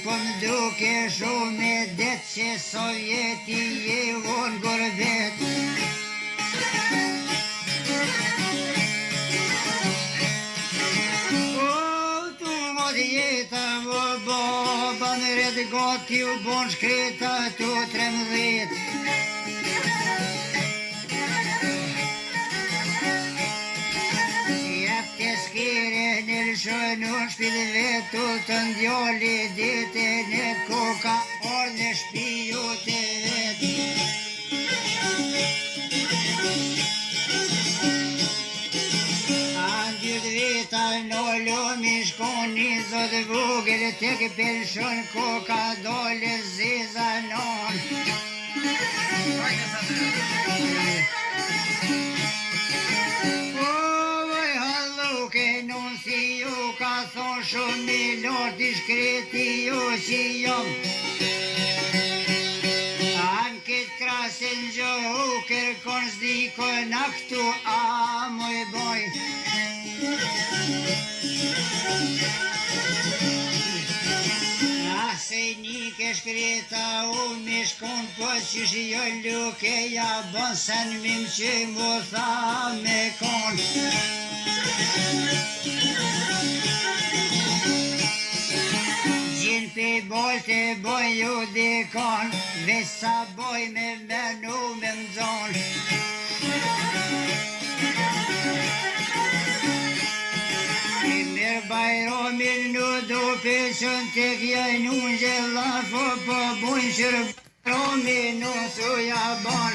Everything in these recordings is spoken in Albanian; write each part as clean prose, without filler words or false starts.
po m'duke shumë me det që Sovjeti je vonë gorbet. Tu mos jeta vo baba në red gati u bon shkreta tu 13. Në shpil vetu të ndjoli dite në koka orë në shpiju të vetë. Andyrt veta në lumi shkoni zot vogël tek pension koka dole zizanon. Ka thonë shumë milor t'i shkreti ju që jom. Anë këtë krasin gjohu kërkon s'dikon a këtu a moj boj. Se një ke shkreta u mi shkon po që shjo luke ja bon sen mim që mu tha me kon. Gjin pe boj të boj ju dikon, veç sa boj me menu me mzon. Mirë bajromin në do pesën të kjajnë unë gjella fo po bujnë qërë bajromin në suja bon.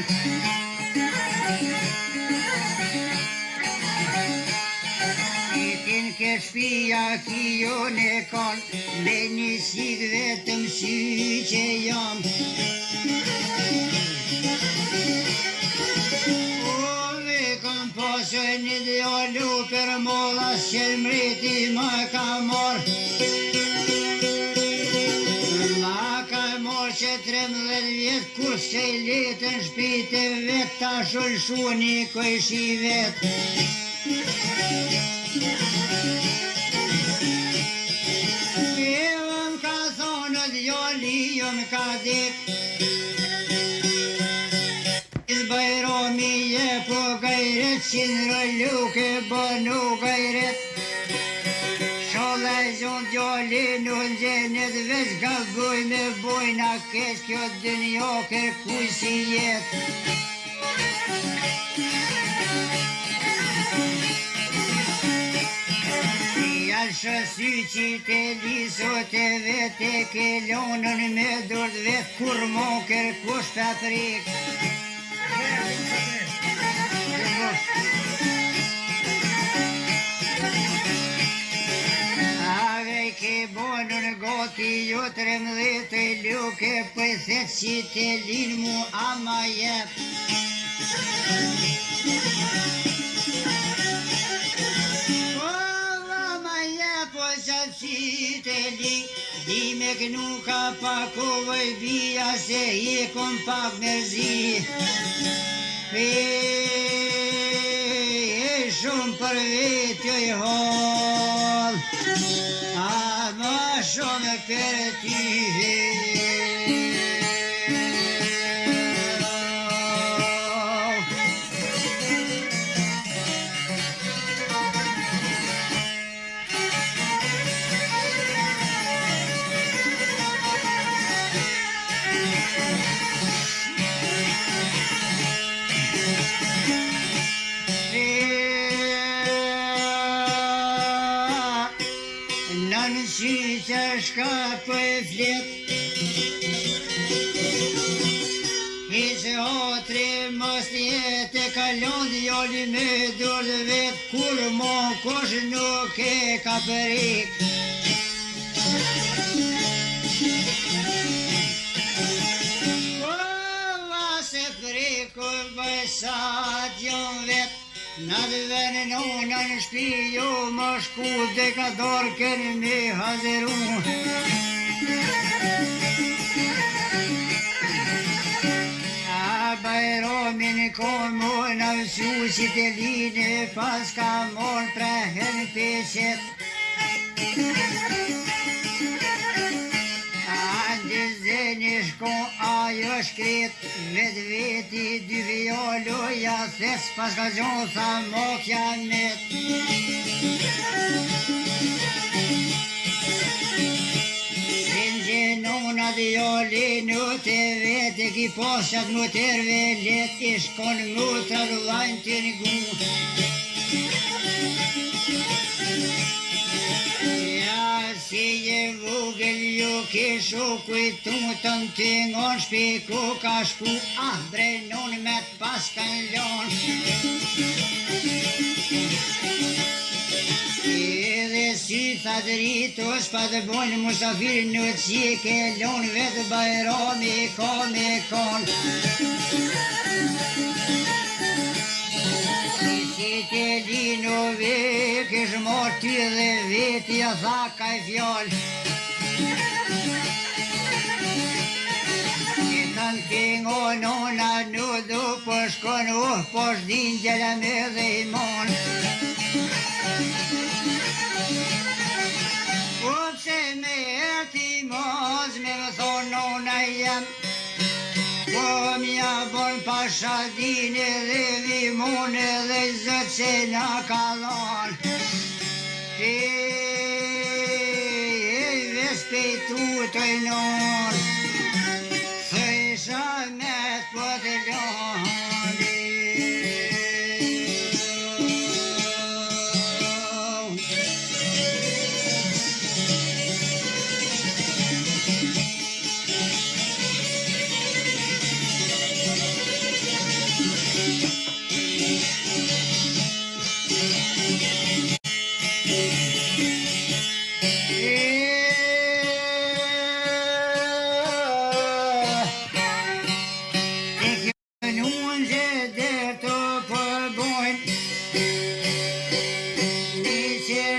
Itin ke shpia ki jo në kon, me një sik vetëm sy që jam. Posë një djallu për mollas që mriti ma ka mor. Ma ka mor që 13 vjet kur se letën shpite vet ta shulshu një kojshi vet. Evëm ka thonë djalli jom ka dik. Bajromi je po gajret, qinro luke banu gajret. Sholla e zonë djalli në gjenet, veç ka buj me bujna keq kjo dënjo kërkuj si jet. Jalë shësy që të liso të vete ke lonën me durt vet kur mo kërkush të prik. Ave ke bonën goti ju 13 luke pëthet që të lin mu ama jep. Ama jep po qatë që të lin, di me kënu ka pakovoj bia se je kom pak merzi. E shumë për vetë i hall, a ma shumë për ty. Që shka për e flet, hiqë otri mos jetë e kalon djali me dur vet, kur mo kosh nuk e ka përik. Kova se prikur bëjsat jon vet, në të venë në në shpi jo më shku dhe ka dorë kërë me hazeru. A bajromin komu në vësu që të linë pas ka morë prehen peshet. shko ajo shkret, veti dy violo, ja thes pas ka gjonë sa mo kiamet. Nona djali nu të vete ki poshat mu tërve let I shkon mu të rullajnë të një gu. Ja si je vogël ju kishu kujtutën të ngon shpiku ka shku brenon me të pas kanë lon. Si tha dritos pa të bojnë musafir në qike lon vetë bajrami ka me kon. Si të lino ve kish marrë ty dhe veti ja tha kaj fjall. Si kanë kingo nona nu du po shkon po shdin gjela me dhe I mon. Pse me erti moz me më thonë nona jem, po mja bon pashadine dhe vimone dhe zët që nga ka dhonë. Vespejtu të non, thësha me të po të lonë.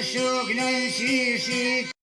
Shuk në shishi